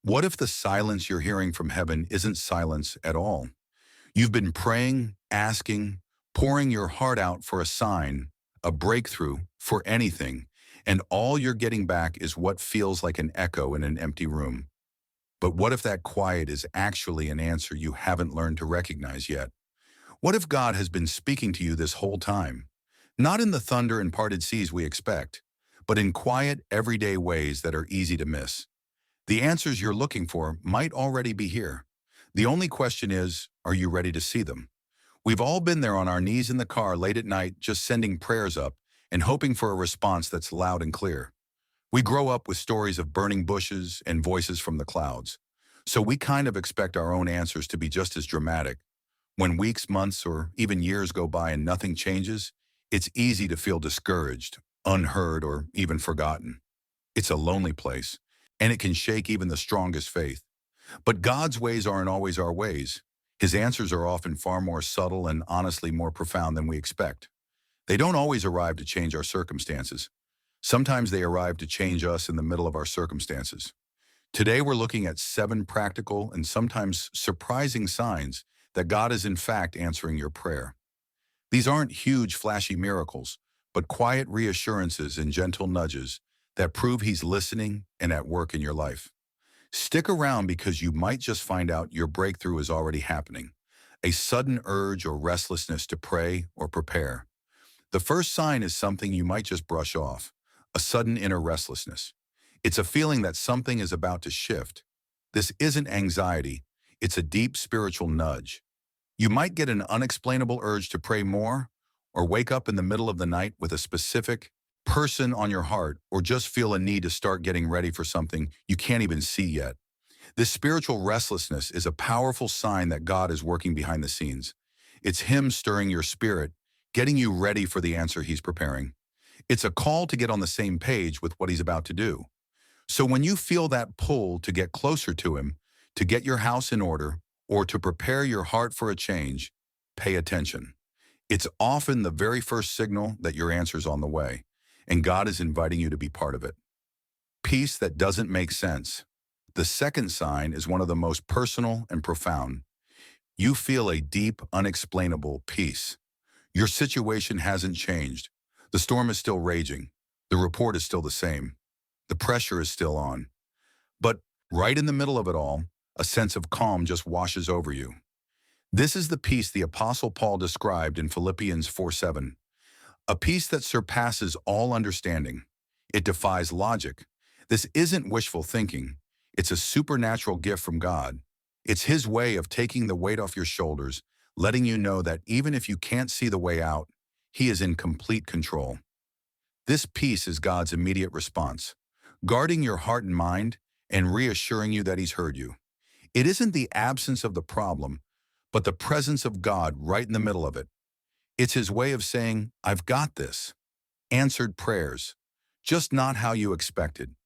What if the silence you're hearing from heaven isn't silence at all? You've been praying, asking, pouring your heart out for a sign, a breakthrough, for anything, and all you're getting back is what feels like an echo in an empty room. But what if that quiet is actually an answer you haven't learned to recognize yet? What if God has been speaking to you this whole time? Not in the thunder and parted seas we expect, but in quiet, everyday ways that are easy to miss. The answers you're looking for might already be here. The only question is, are you ready to see them? We've all been there on our knees in the car late at night, just sending prayers up and hoping for a response that's loud and clear. We grow up with stories of burning bushes and voices from the clouds. So we kind of expect our own answers to be just as dramatic. When weeks, months, or even years go by and nothing changes, it's easy to feel discouraged, unheard, or even forgotten. It's a lonely place, and it can shake even the strongest faith. But God's ways aren't always our ways. His answers are often far more subtle and honestly more profound than we expect. They don't always arrive to change our circumstances. Sometimes they arrive to change us in the middle of our circumstances. Today we're looking at 7 practical and sometimes surprising signs that God is in fact answering your prayer. These aren't huge, flashy miracles, but quiet reassurances and gentle nudges that prove He's listening and at work in your life. Stick around because you might just find out your breakthrough is already happening. A sudden urge or restlessness to pray or prepare. The first sign is something you might just brush off, a sudden inner restlessness. It's a feeling that something is about to shift. This isn't anxiety, it's a deep spiritual nudge. You might get an unexplainable urge to pray more, or wake up in the middle of the night with a specific person on your heart, or just feel a need to start getting ready for something you can't even see yet. This spiritual restlessness is a powerful sign that God is working behind the scenes. It's Him stirring your spirit, getting you ready for the answer He's preparing. It's a call to get on the same page with what He's about to do. So when you feel that pull to get closer to Him, to get your house in order, or to prepare your heart for a change, pay attention. It's often the very first signal that your answer's on the way, and God is inviting you to be part of it. Peace that doesn't make sense. The second sign is one of the most personal and profound. You feel a deep, unexplainable peace. Your situation hasn't changed. The storm is still raging. The report is still the same. The pressure is still on. But right in the middle of it all, a sense of calm just washes over you. This is the peace the Apostle Paul described in Philippians 4:7. A peace that surpasses all understanding. It defies logic. This isn't wishful thinking. It's a supernatural gift from God. It's His way of taking the weight off your shoulders, letting you know that even if you can't see the way out, He is in complete control. This peace is God's immediate response, guarding your heart and mind and reassuring you that He's heard you. It isn't the absence of the problem, but the presence of God right in the middle of it. It's His way of saying, I've got this. Answered prayers, just not how you expected.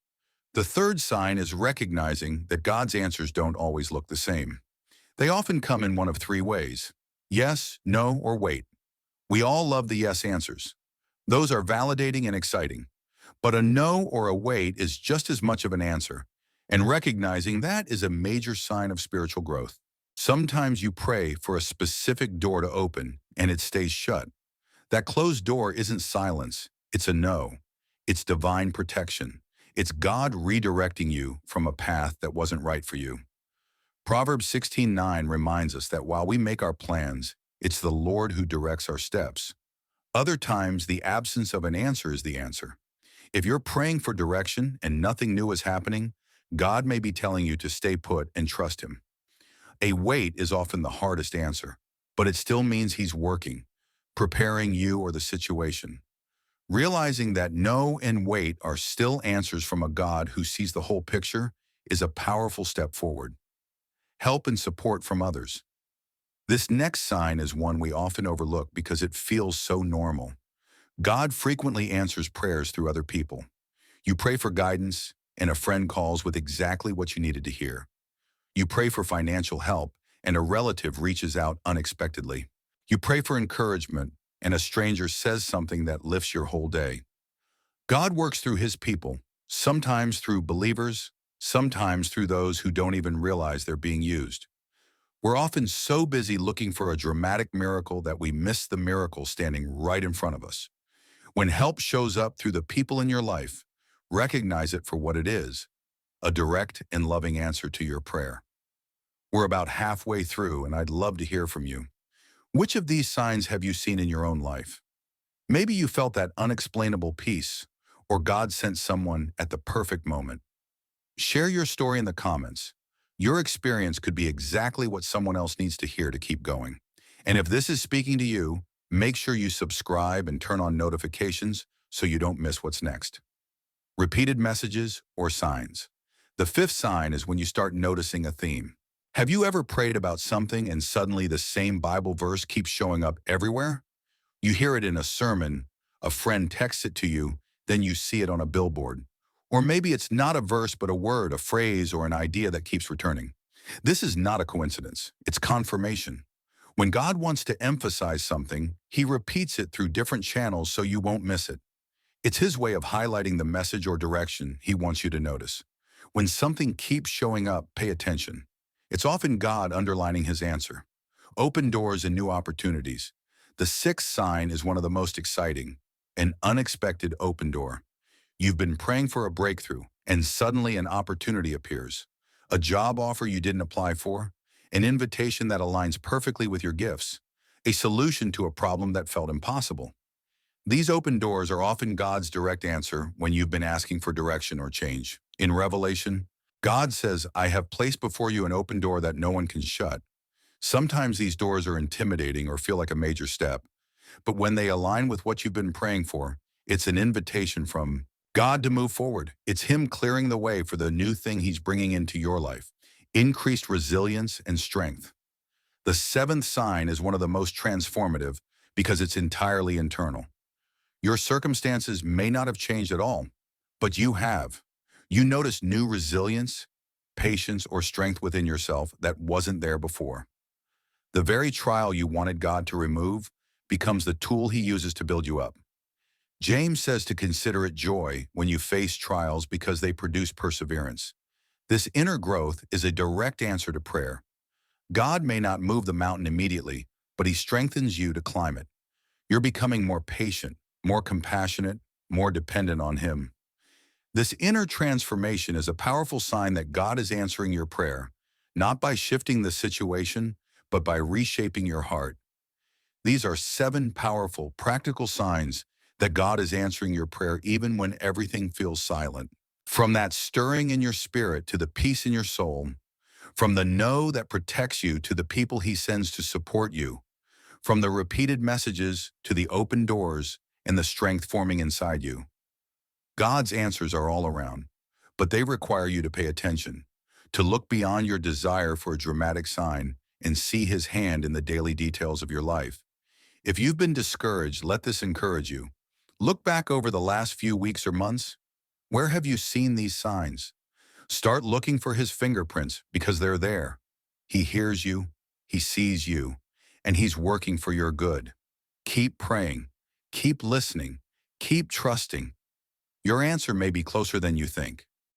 The third sign is recognizing that God's answers don't always look the same. They often come in one of 3 ways: yes, no, or wait. We all love the yes answers. Those are validating and exciting. But a no or a wait is just as much of an answer, and recognizing that is a major sign of spiritual growth. Sometimes you pray for a specific door to open, and it stays shut. That closed door isn't silence, it's a no. It's divine protection. It's God redirecting you from a path that wasn't right for you. Proverbs 16:9 reminds us that while we make our plans, it's the Lord who directs our steps. Other times, the absence of an answer is the answer. If you're praying for direction and nothing new is happening, God may be telling you to stay put and trust Him. A wait is often the hardest answer, but it still means He's working, preparing you or the situation. Realizing that no and wait are still answers from a God who sees the whole picture is a powerful step forward. Help and support from others. This next sign is one we often overlook because it feels so normal. God frequently answers prayers through other people. You pray for guidance, and a friend calls with exactly what you needed to hear. You pray for financial help, and a relative reaches out unexpectedly. You pray for encouragement, and a stranger says something that lifts your whole day. God works through His people, sometimes through believers, sometimes through those who don't even realize they're being used. We're often so busy looking for a dramatic miracle that we miss the miracle standing right in front of us. When help shows up through the people in your life, recognize it for what it is, a direct and loving answer to your prayer. We're about halfway through, and I'd love to hear from you. Which of these signs have you seen in your own life? Maybe you felt that unexplainable peace, or God sent someone at the perfect moment. Share your story in the comments. Your experience could be exactly what someone else needs to hear to keep going. And if this is speaking to you, make sure you subscribe and turn on notifications so you don't miss what's next. Repeated messages or signs. The fifth sign is when you start noticing a theme. Have you ever prayed about something and suddenly the same Bible verse keeps showing up everywhere? You hear it in a sermon, a friend texts it to you, then you see it on a billboard. Or maybe it's not a verse but a word, a phrase, or an idea that keeps returning. This is not a coincidence. It's confirmation. When God wants to emphasize something, He repeats it through different channels so you won't miss it. It's His way of highlighting the message or direction He wants you to notice. When something keeps showing up, pay attention. It's often God underlining His answer. Open doors and new opportunities. The sixth sign is one of the most exciting, an unexpected open door. You've been praying for a breakthrough, and suddenly an opportunity appears. A job offer you didn't apply for, an invitation that aligns perfectly with your gifts, a solution to a problem that felt impossible. These open doors are often God's direct answer when you've been asking for direction or change. In Revelation, God says, "I have placed before you an open door that no one can shut." Sometimes these doors are intimidating or feel like a major step, but when they align with what you've been praying for, it's an invitation from God to move forward. It's Him clearing the way for the new thing He's bringing into your life, increased resilience and strength. The seventh sign is one of the most transformative because it's entirely internal. Your circumstances may not have changed at all, but you have. You notice new resilience, patience, or strength within yourself that wasn't there before. The very trial you wanted God to remove becomes the tool He uses to build you up. James says to consider it joy when you face trials because they produce perseverance. This inner growth is a direct answer to prayer. God may not move the mountain immediately, but He strengthens you to climb it. You're becoming more patient, more compassionate, more dependent on Him. This inner transformation is a powerful sign that God is answering your prayer, not by shifting the situation, but by reshaping your heart. These are 7 powerful, practical signs that God is answering your prayer even when everything feels silent. From that stirring in your spirit to the peace in your soul, from the no that protects you to the people He sends to support you, from the repeated messages to the open doors and the strength forming inside you. God's answers are all around, but they require you to pay attention, to look beyond your desire for a dramatic sign and see His hand in the daily details of your life. If you've been discouraged, let this encourage you. Look back over the last few weeks or months. Where have you seen these signs? Start looking for His fingerprints because they're there. He hears you, He sees you, and He's working for your good. Keep praying, keep listening, keep trusting. Your answer may be closer than you think.